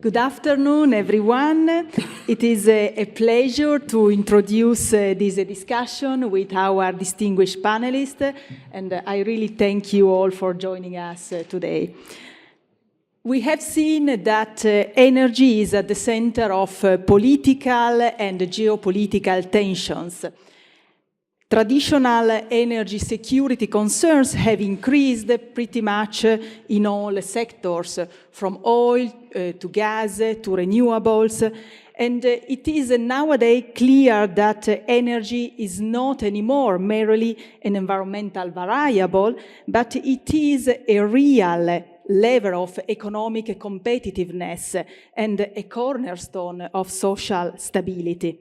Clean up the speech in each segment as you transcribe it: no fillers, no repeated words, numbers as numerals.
Good afternoon, everyone. It is a pleasure to introduce this discussion with our distinguished panelists, and I really thank you all for joining us today. We have seen that energy is at the center of political and geopolitical tensions. Traditional energy security concerns have increased pretty much in all sectors, from oil to gas to renewables. And it is nowadays clear that energy is not anymore merely an environmental variable, but it is a real lever of economic competitiveness and a cornerstone of social stability.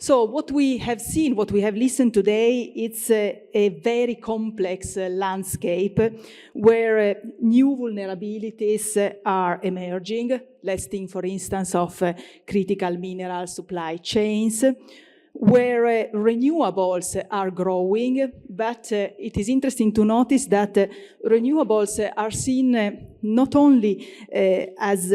So what we have seen, what we have listened today, it's a very complex landscape where new vulnerabilities are emerging. Let's think, for instance, of critical mineral supply chains, where renewables are growing, but it is interesting to notice that renewables are seen not only as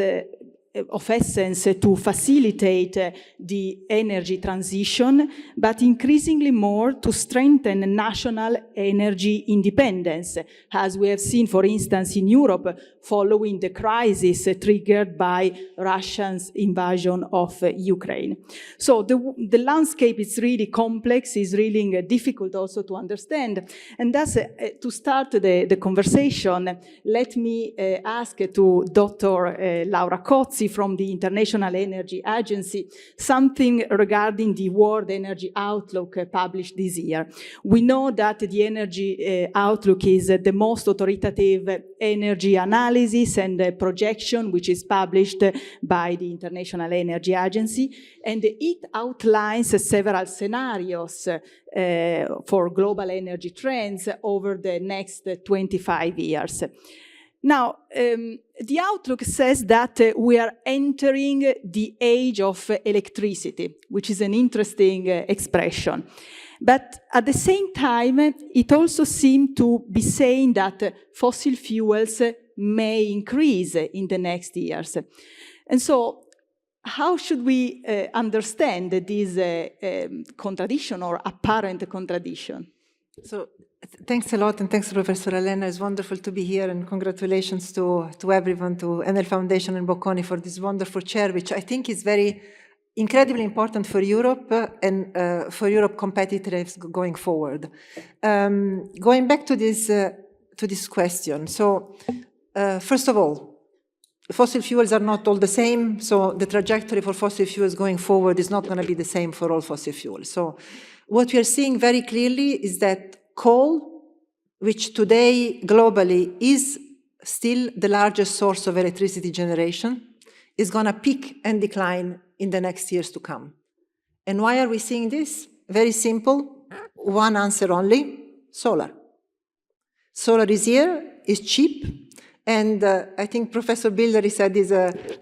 of essence to facilitate the energy transition, but increasingly more to strengthen national energy independence, as we have seen, for instance, in Europe, following the crisis triggered by Russia's invasion of Ukraine. So the landscape is really complex, is really difficult also to understand. And thus, to start the conversation, let me ask to Dr. Laura Cozzi from the International Energy Agency something regarding the World Energy Outlook published this year. We know that the Energy Outlook is the most authoritative energy analysis and projection which is published by the International Energy Agency, and it outlines several scenarios for global energy trends over the next 25 years. Now, the outlook says that we are entering the age of electricity, which is an interesting expression. But at the same time, it also seems to be saying that fossil fuels may increase in the next years. And so, how should we understand this contradiction or apparent contradiction? So, thanks a lot, and thanks, Professor Elena. It's wonderful to be here, and congratulations to everyone, to Enel Foundation and Bocconi for this wonderful chair, which I think is incredibly important for Europe and for Europe competitiveness going forward. Going back to this question, so first of all, fossil fuels are not all the same, so the trajectory for fossil fuels going forward is not going to be the same for all fossil fuels. So what we are seeing very clearly is that coal, which today globally is still the largest source of electricity generation, is going to peak and decline in the next years to come. And why are we seeing this? Very simple, one answer only: solar. Solar is here, is cheap, and I think Professor Bilderi said is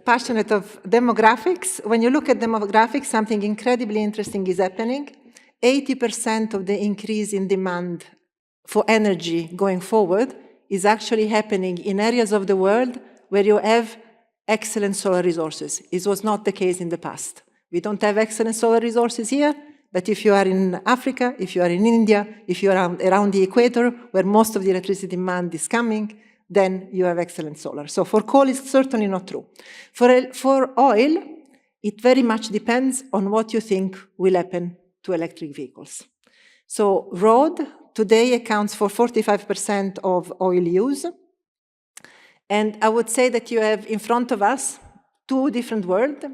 passionate of demographics. When you look at demographics, something incredibly interesting is happening. 80% of the increase in demand for energy going forward is actually happening in areas of the world where you have excellent solar resources. It was not the case in the past. We don't have excellent solar resources here, but if you are in Africa, if you are in India, if you are around the equator, where most of the electricity demand is coming, then you have excellent solar. So for coal, it's certainly not true. For oil, it very much depends on what you think will happen to electric vehicles. So road today accounts for 45% of oil use. And I would say that you have in front of us two different worlds.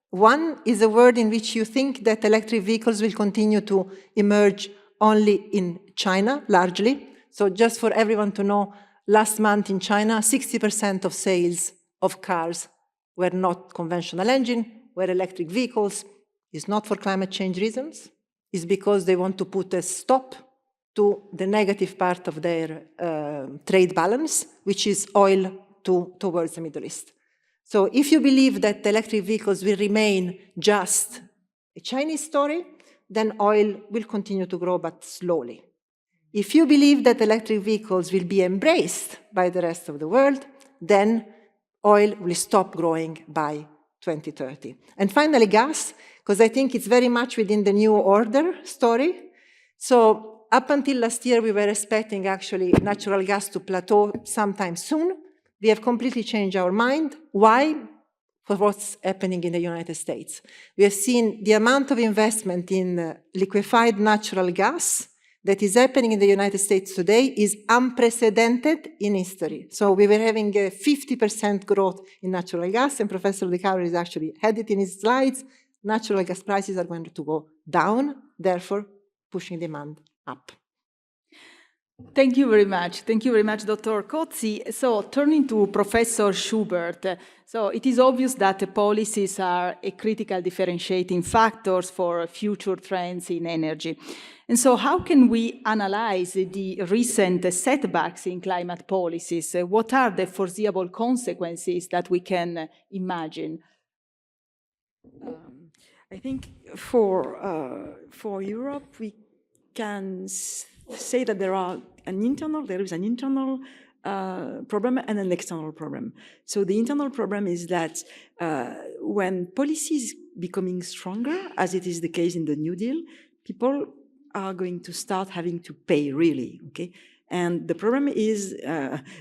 One is a world in which you think that electric vehicles will continue to emerge only in China, largely. So just for everyone to know, last month in China, 60% of sales of cars were not conventional engine, were electric vehicles. It's not for climate change reasons. It's because they want to put a stop to the negative part of their trade balance, which is oil towards the Middle East. So if you believe that electric vehicles will remain just a Chinese story, then oil will continue to grow, but slowly. If you believe that electric vehicles will be embraced by the rest of the world, then oil will stop growing by 2030. And finally, gas, because I think it's very much within the new order story. So up until last year, we were expecting actually natural gas to plateau sometime soon. We have completely changed our mind. Why? For what's happening in the United States. We have seen the amount of investment in liquefied natural gas that is happening in the United States today is unprecedented in history. So we were having a 50% growth in natural gas, and Professor De Caro actually had it in his slides. Natural gas prices are going to go down, therefore pushing demand up. Thank you very much. Thank you very much, Dr. Cozzi. So turning to Professor Schubert, so it is obvious that the policies are a critical differentiating factors for future trends in energy. And so how can we analyze the recent setbacks in climate policies? What are the foreseeable consequences that we can imagine? I think for Europe, we can say that there is an internal problem and an external problem. So the internal problem is that when policy is becoming stronger, as it is the case in the New Deal, people are going to start having to pay, really, okay? And the problem is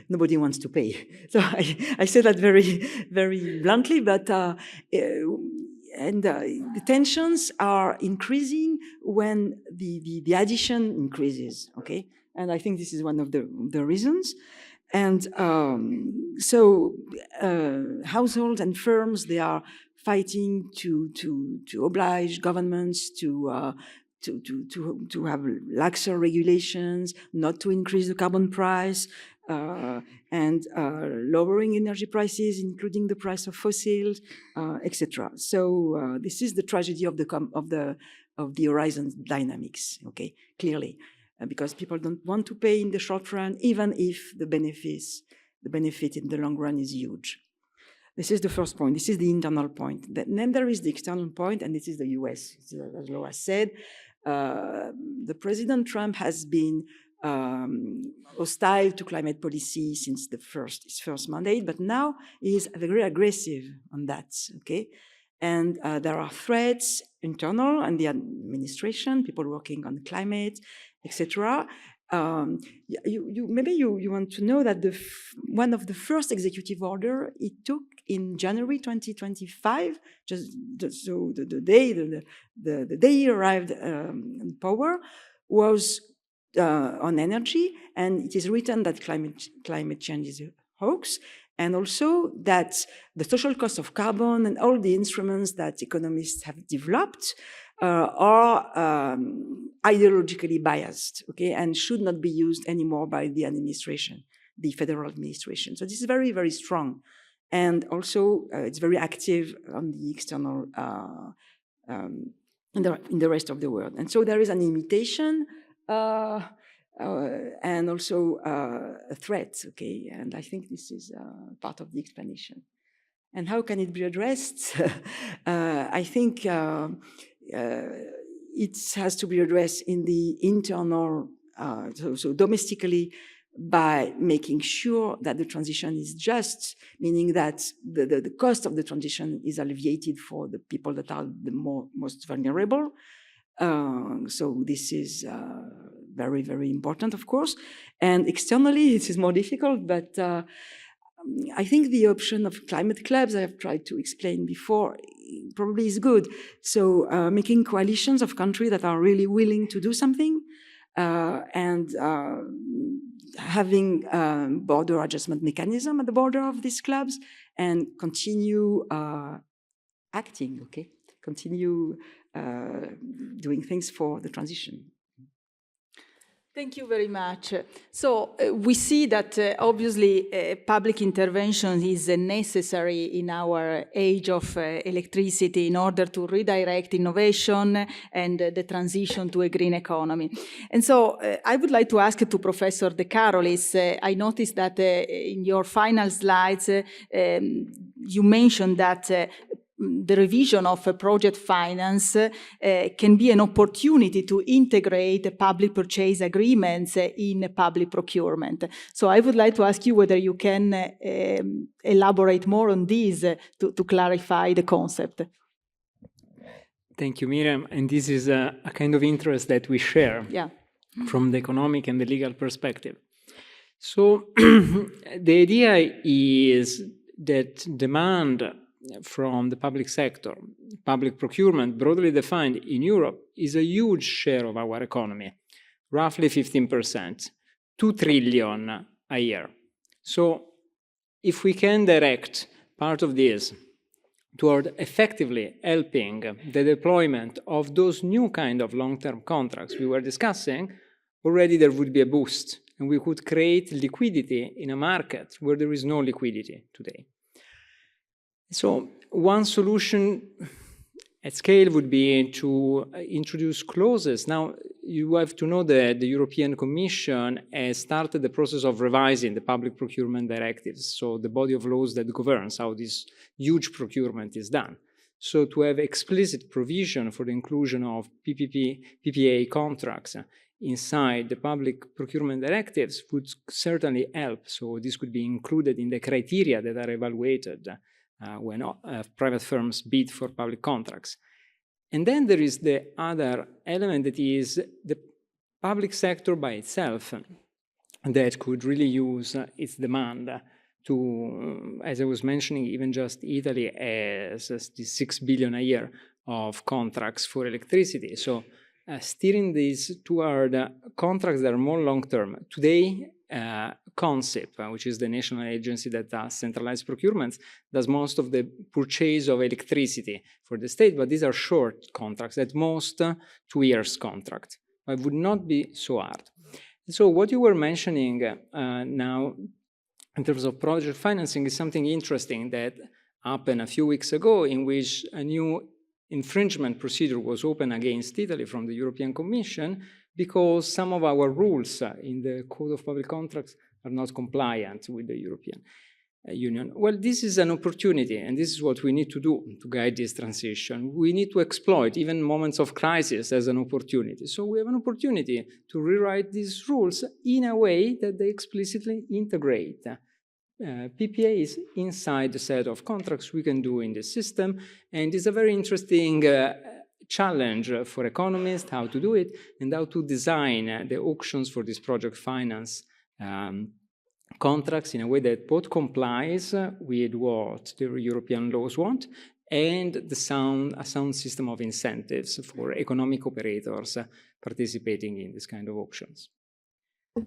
nobody wants to pay. So I say that very, very bluntly, but the tensions are increasing when the addition increases, okay? And I think this is one of the reasons. And so households and firms, they are fighting to oblige governments to have laxer regulations, not to increase the carbon price, and lowering energy prices, including the price of fossils, etc. So this is the tragedy of the horizon dynamics. Okay, clearly, because people don't want to pay in the short run, even if the benefit in the long run is huge. This is the first point. This is the internal point. Then there is the external point, and this is the US. As Laura said, the President Trump has been hostile to climate policy since his first mandate, but now he is very aggressive on that, okay? And there are threats, internal, and the administration, people working on climate, etc. Maybe you want to know that one of the first executive order it took in January 2025, so the day he arrived in power, was on energy, and it is written that climate change is a hoax, and also that the social cost of carbon and all the instruments that economists have developed are ideologically biased, okay, and should not be used anymore by the administration, the federal administration. So this is very, very strong. And also it's very active on the external, in the rest of the world. And so there is an imitation and also a threat, okay? And I think this is part of the explanation. And how can it be addressed? I think it has to be addressed in the internal, so domestically, by making sure that the transition is just, meaning that the cost of the transition is alleviated for the people that are the most vulnerable. So this is very, very important, of course. And externally, it is more difficult, but I think the option of climate clubs, I have tried to explain before, probably is good. So making coalitions of countries that are really willing to do something, and having border adjustment mechanism at the border of these clubs, and continue acting, okay? Continue doing things for the transition. Thank you very much. So we see that obviously public intervention is necessary in our age of electricity in order to redirect innovation and the transition to a green economy. And so I would like to ask to Professor De Carolis, I noticed that in your final slides you mentioned that the revision of project finance can be an opportunity to integrate public purchase agreements in public procurement. So I would like to ask you whether you can elaborate more on this to clarify the concept. Thank you, Miriam. And this is a kind of interest that we share from the economic and the legal perspective. So the idea is that demand from the public sector, public procurement, broadly defined in Europe, is a huge share of our economy, roughly 15%, 2 trillion a year. So if we can direct part of this toward effectively helping the deployment of those new kind of long-term contracts we were discussing, already there would be a boost, and we could create liquidity in a market where there is no liquidity today. So one solution at scale would be to introduce clauses. Now, you have to know that the European Commission has started the process of revising the public procurement directives, so the body of laws that governs how this huge procurement is done. So to have explicit provision for the inclusion of PPA contracts inside the public procurement directives would certainly help. So this could be included in the criteria that are evaluated when private firms bid for public contracts. And then there is the other element that is the public sector by itself that could really use its demand to, as I was mentioning, even just Italy has the 6 billion a year of contracts for electricity. So steering these toward contracts that are more long-term. Today, CONSIP, which is the national agency that does centralized procurements, does most of the purchase of electricity for the state, but these are short contracts, at most 2 years contract. It would not be so hard. So what you were mentioning now in terms of project financing is something interesting that happened a few weeks ago, in which a new infringement procedure was opened against Italy from the European Commission because some of our rules in the Code of Public Contracts are not compliant with the European Union. Well, this is an opportunity, and this is what we need to do to guide this transition. We need to exploit even moments of crisis as an opportunity. So we have an opportunity to rewrite these rules in a way that they explicitly integrate PPAs inside the set of contracts we can do in the system. And it's a very interesting challenge for economists, how to do it and how to design the auctions for this project finance contracts in a way that both complies with what the European laws want and a sound system of incentives for economic operators participating in this kind of auctions.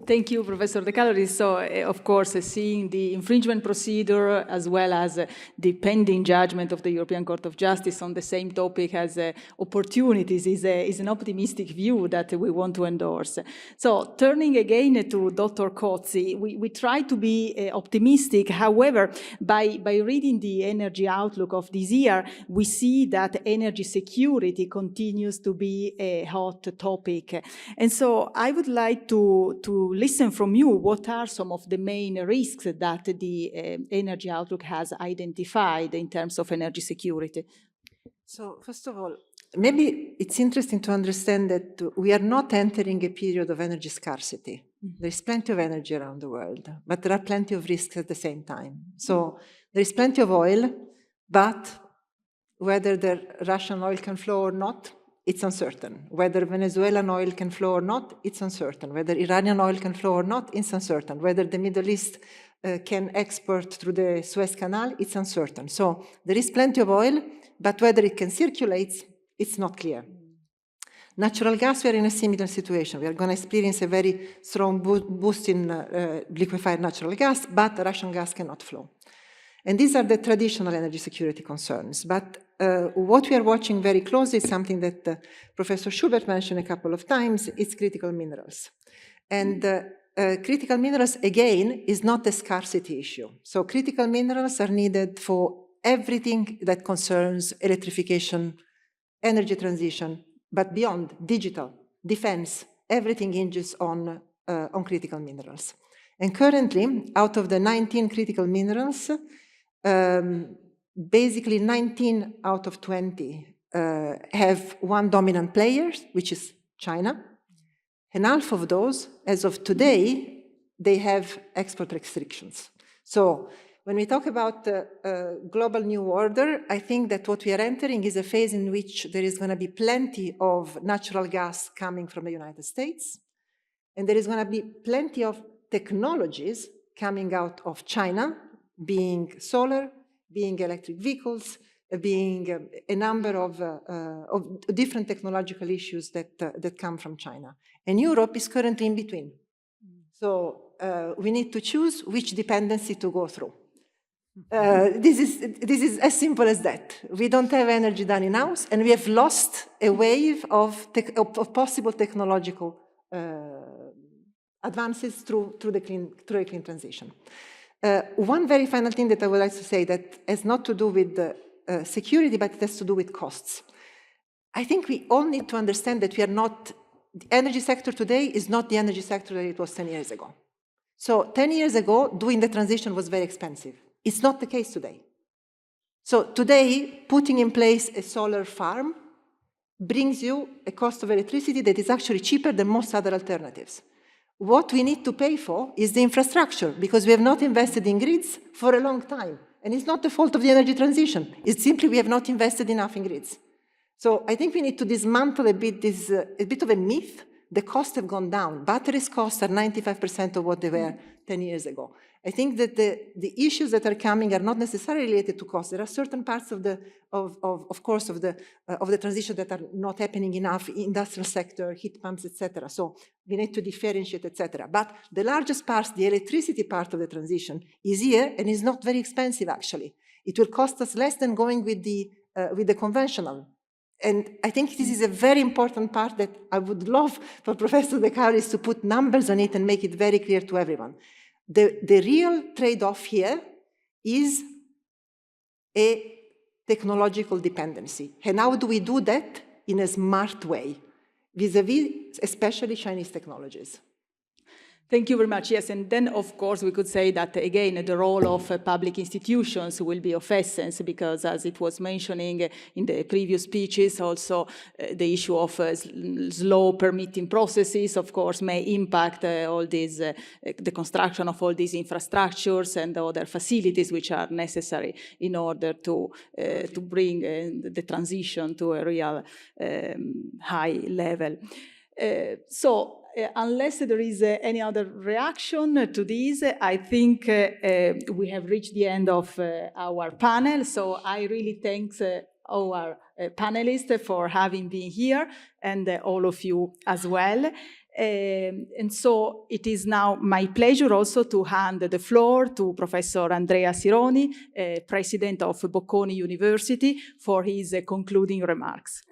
Thank you, Professor De Caloris. So, of course, seeing the infringement procedure as well as the pending judgment of the European Court of Justice on the same topic as opportunities is an optimistic view that we want to endorse. So, turning again to Dr. Cozzi, we try to be optimistic. However, by reading the energy outlook of this year, we see that energy security continues to be a hot topic. And so I would like to listen from you, what are some of the main risks that the energy outlook has identified in terms of energy security? So first of all, maybe it's interesting to understand that we are not entering a period of energy scarcity. Mm-hmm. There is plenty of energy around the world, but there are plenty of risks at the same time. So there is plenty of oil, but whether the Russian oil can flow or not, it's uncertain. Whether Venezuelan oil can flow or not, it's uncertain. Whether Iranian oil can flow or not, it's uncertain. Whether the Middle East can export through the Suez Canal, it's uncertain. So there is plenty of oil, but whether it can circulate, it's not clear. Natural gas, we are in a similar situation. We are going to experience a very strong boost in liquefied natural gas, but Russian gas cannot flow. And these are the traditional energy security concerns. But what we are watching very closely is something that Professor Schubert mentioned a couple of times, it's critical minerals. And critical minerals, again, is not a scarcity issue. So critical minerals are needed for everything that concerns electrification, energy transition, but beyond, digital, defense, everything hinges on critical minerals. And currently, out of the 19 critical minerals, basically 19 out of 20 have one dominant player, which is China. And half of those, as of today, they have export restrictions. So when we talk about global new order, I think that what we are entering is a phase in which there is going to be plenty of natural gas coming from the United States, and there is going to be plenty of technologies coming out of China, being solar, being electric vehicles, being a number of different technological issues that come from China. And Europe is currently in between. So we need to choose which dependency to go through. This is as simple as that. We don't have energy done in-house, and we have lost a wave of possible technological advances through a clean transition. One very final thing that I would like to say that has not to do with security, but it has to do with costs. I think we all need to understand that we are not, the energy sector today is not the energy sector that it was 10 years ago. So 10 years ago, doing the transition was very expensive. It's not the case today. So today, putting in place a solar farm brings you a cost of electricity that is actually cheaper than most other alternatives. What we need to pay for is the infrastructure, because we have not invested in grids for a long time. And it's not the fault of the energy transition. It's simply we have not invested enough in grids. So I think we need to dismantle a bit of a myth. The costs have gone down. Batteries costs are 95% of what they were 10 years ago. I think that the issues that are coming are not necessarily related to cost. There are certain parts of the transition that are not happening enough, industrial sector, heat pumps, etc. So we need to differentiate, etc. But the largest part, the electricity part of the transition, is here and is not very expensive actually. It will cost us less than going with the conventional. And I think this is a very important part that I would love for Professor De Cauris to put numbers on it and make it very clear to everyone. The real trade-off here is a technological dependency. And how do we do that in a smart way, vis-a-vis especially Chinese technologies? Thank you very much. Yes, and then, of course, we could say that, again, the role of public institutions will be of essence because, as it was mentioning in the previous speeches, also the issue of slow permitting processes, of course, may impact all these, the construction of all these infrastructures and other facilities which are necessary in order to bring the transition to a real high level. Unless there is any other reaction to this, I think we have reached the end of our panel. So I really thank our panelists for having been here and all of you as well. And so it is now my pleasure also to hand the floor to Professor Andrea Sironi, President of Bocconi University, for his concluding remarks.